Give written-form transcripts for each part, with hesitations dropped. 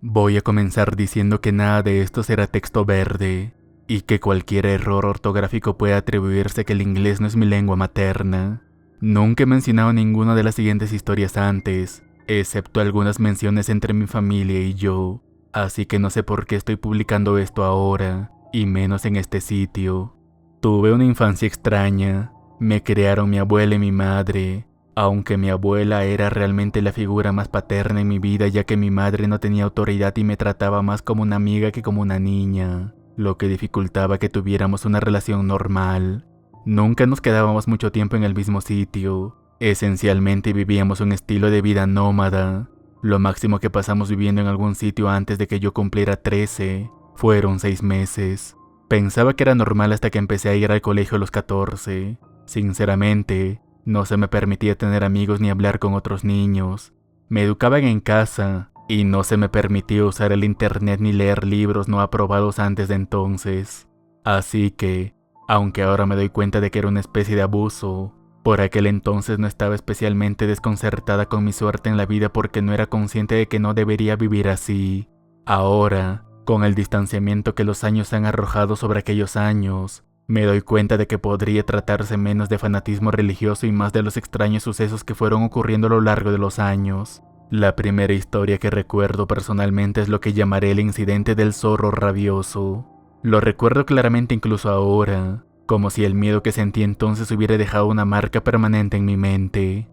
Voy a comenzar diciendo que nada de esto será texto verde, y que cualquier error ortográfico puede atribuirse a que el inglés no es mi lengua materna. Nunca he mencionado ninguna de las siguientes historias antes, excepto algunas menciones entre mi familia y yo, así que no sé por qué estoy publicando esto ahora, y menos en este sitio. Tuve una infancia extraña, me criaron mi abuela y mi madre, aunque mi abuela era realmente la figura más paterna en mi vida, ya que mi madre no tenía autoridad y me trataba más como una amiga que como una niña, lo que dificultaba que tuviéramos una relación normal. Nunca nos quedábamos mucho tiempo en el mismo sitio, esencialmente vivíamos un estilo de vida nómada. Lo máximo que pasamos viviendo en algún sitio antes de que yo cumpliera 13 fueron 6 meses. Pensaba que era normal hasta que empecé a ir al colegio a los 14. Sinceramente, no se me permitía tener amigos ni hablar con otros niños. Me educaban en casa y no se me permitía usar el internet ni leer libros no aprobados antes de entonces. Así que, aunque ahora me doy cuenta de que era una especie de abuso, por aquel entonces no estaba especialmente desconcertada con mi suerte en la vida porque no era consciente de que no debería vivir así. Ahora, con el distanciamiento que los años han arrojado sobre aquellos años, me doy cuenta de que podría tratarse menos de fanatismo religioso y más de los extraños sucesos que fueron ocurriendo a lo largo de los años. La primera historia que recuerdo personalmente es lo que llamaré el incidente del zorro rabioso. Lo recuerdo claramente incluso ahora, como si el miedo que sentí entonces hubiera dejado una marca permanente en mi mente.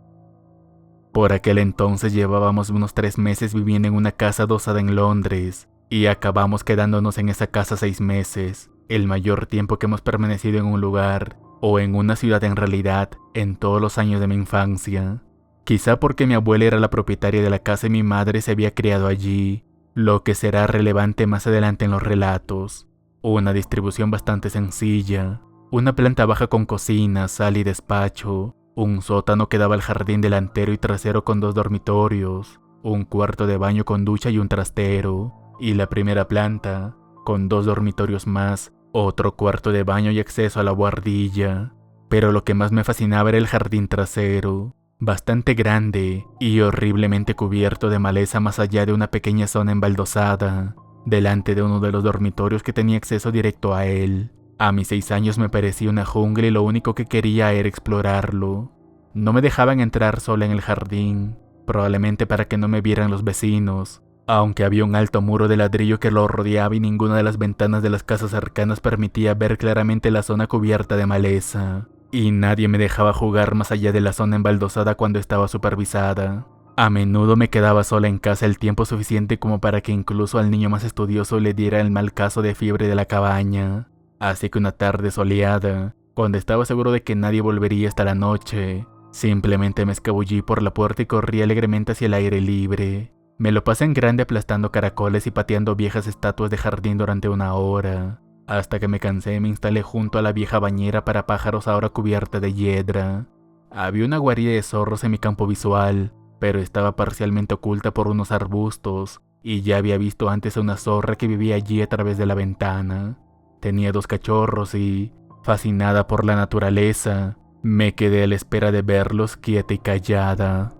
Por aquel entonces llevábamos unos 3 meses viviendo en una casa adosada en Londres, y acabamos quedándonos en esa casa 6 meses, el mayor tiempo que hemos permanecido en un lugar, o en una ciudad en realidad, en todos los años de mi infancia. Quizá porque mi abuela era la propietaria de la casa y mi madre se había criado allí, lo que será relevante más adelante en los relatos. Una distribución bastante sencilla, una planta baja con cocina, sala y despacho, un sótano que daba al jardín delantero y trasero con 2 dormitorios, un cuarto de baño con ducha y un trastero, y la primera planta, con 2 dormitorios más, otro cuarto de baño y acceso a la buhardilla. Pero lo que más me fascinaba era el jardín trasero, bastante grande y horriblemente cubierto de maleza más allá de una pequeña zona embaldosada, delante de uno de los dormitorios que tenía acceso directo a él. A mis 6 años me parecía una jungla y lo único que quería era explorarlo. No me dejaban entrar sola en el jardín, probablemente para que no me vieran los vecinos, aunque había un alto muro de ladrillo que lo rodeaba y ninguna de las ventanas de las casas cercanas permitía ver claramente la zona cubierta de maleza, y nadie me dejaba jugar más allá de la zona embaldosada cuando estaba supervisada. A menudo me quedaba sola en casa el tiempo suficiente como para que incluso al niño más estudioso le diera el mal caso de fiebre de la cabaña. Así que una tarde soleada, cuando estaba seguro de que nadie volvería hasta la noche, simplemente me escabullí por la puerta y corrí alegremente hacia el aire libre. Me lo pasé en grande aplastando caracoles y pateando viejas estatuas de jardín durante 1 hora, hasta que me cansé y me instalé junto a la vieja bañera para pájaros ahora cubierta de hiedra. Había una guarida de zorros en mi campo visual, pero estaba parcialmente oculta por unos arbustos, y ya había visto antes a una zorra que vivía allí a través de la ventana. Tenía 2 cachorros y, fascinada por la naturaleza, me quedé a la espera de verlos quieta y callada.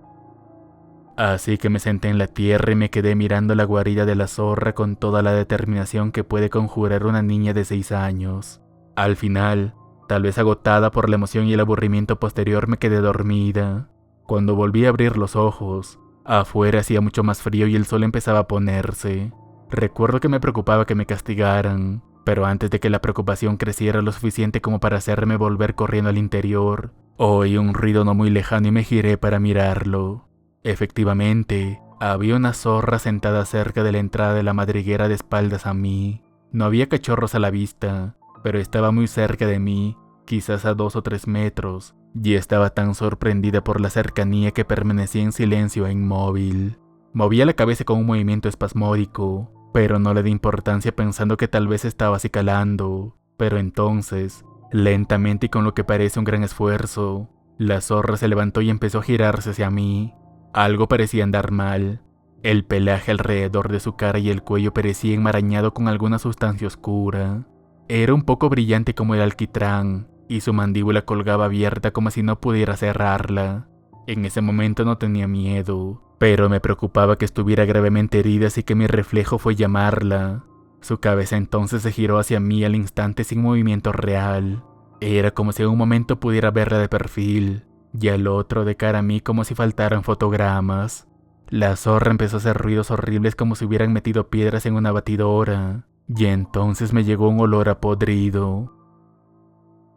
Así que me senté en la tierra y me quedé mirando la guarida de la zorra con toda la determinación que puede conjurar una niña de 6 años. Al final, tal vez agotada por la emoción y el aburrimiento posterior, me quedé dormida. Cuando volví a abrir los ojos, afuera hacía mucho más frío y el sol empezaba a ponerse. Recuerdo que me preocupaba que me castigaran, pero antes de que la preocupación creciera lo suficiente como para hacerme volver corriendo al interior, oí un ruido no muy lejano y me giré para mirarlo. Efectivamente, había una zorra sentada cerca de la entrada de la madriguera de espaldas a mí. No había cachorros a la vista, pero estaba muy cerca de mí, quizás a 2 o 3 metros, y estaba tan sorprendida por la cercanía que permanecía en silencio e inmóvil. Movía la cabeza con un movimiento espasmódico, pero no le di importancia pensando que tal vez estaba acicalando. Pero entonces, lentamente y con lo que parece un gran esfuerzo, la zorra se levantó y empezó a girarse hacia mí. Algo parecía andar mal. El pelaje alrededor de su cara y el cuello parecía enmarañado con alguna sustancia oscura. Era un poco brillante como el alquitrán, y su mandíbula colgaba abierta como si no pudiera cerrarla. En ese momento no tenía miedo, pero me preocupaba que estuviera gravemente herida, así que mi reflejo fue llamarla. Su cabeza entonces se giró hacia mí al instante sin movimiento real. Era como si en un momento pudiera verla de perfil, y al otro de cara a mí como si faltaran fotogramas. La zorra empezó a hacer ruidos horribles como si hubieran metido piedras en una batidora, y entonces me llegó un olor a podrido.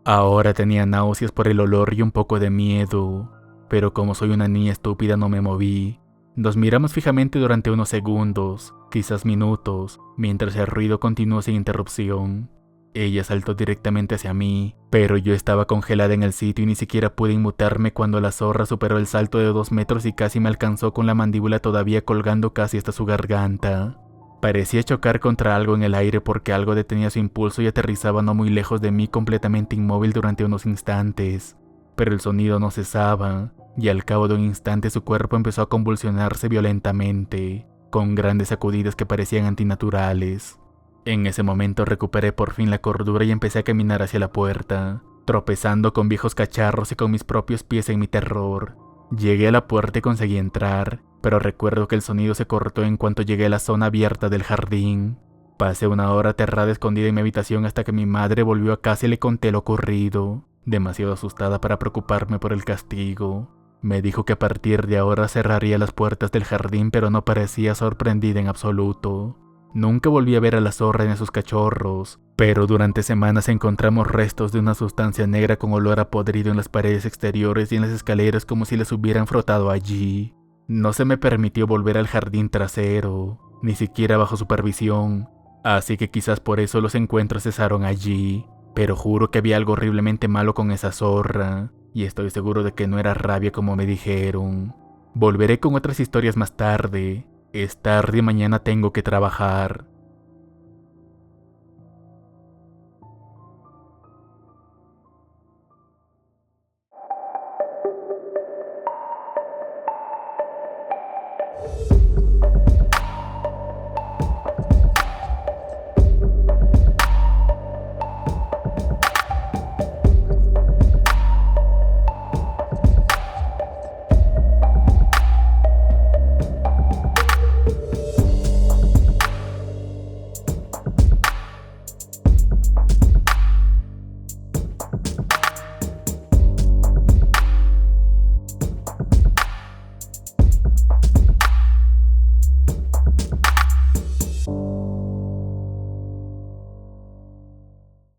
Ahora tenía náuseas por el olor y un poco de miedo, pero como soy una niña estúpida no me moví. Nos miramos fijamente durante unos segundos, quizás minutos, mientras el ruido continuó sin interrupción. Ella saltó directamente hacia mí, pero yo estaba congelada en el sitio y ni siquiera pude inmutarme cuando la zorra superó el salto de 2 metros y casi me alcanzó con la mandíbula todavía colgando casi hasta su garganta. Parecía chocar contra algo en el aire porque algo detenía su impulso y aterrizaba no muy lejos de mí completamente inmóvil durante unos instantes, pero el sonido no cesaba, y al cabo de un instante su cuerpo empezó a convulsionarse violentamente, con grandes sacudidas que parecían antinaturales. En ese momento recuperé por fin la cordura y empecé a caminar hacia la puerta, tropezando con viejos cacharros y con mis propios pies en mi terror. Llegué a la puerta y conseguí entrar, pero recuerdo que el sonido se cortó en cuanto llegué a la zona abierta del jardín. Pasé una hora aterrada escondida en mi habitación hasta que mi madre volvió a casa y le conté lo ocurrido, demasiado asustada para preocuparme por el castigo. Me dijo que a partir de ahora cerraría las puertas del jardín, pero no parecía sorprendida en absoluto. Nunca volví a ver a la zorra ni a sus cachorros, pero durante semanas encontramos restos de una sustancia negra con olor a podrido en las paredes exteriores y en las escaleras como si les hubieran frotado allí. No se me permitió volver al jardín trasero, ni siquiera bajo supervisión, así que quizás por eso los encuentros cesaron allí, pero juro que había algo horriblemente malo con esa zorra, y estoy seguro de que no era rabia como me dijeron. Volveré con otras historias más tarde. Es tarde y mañana tengo que trabajar.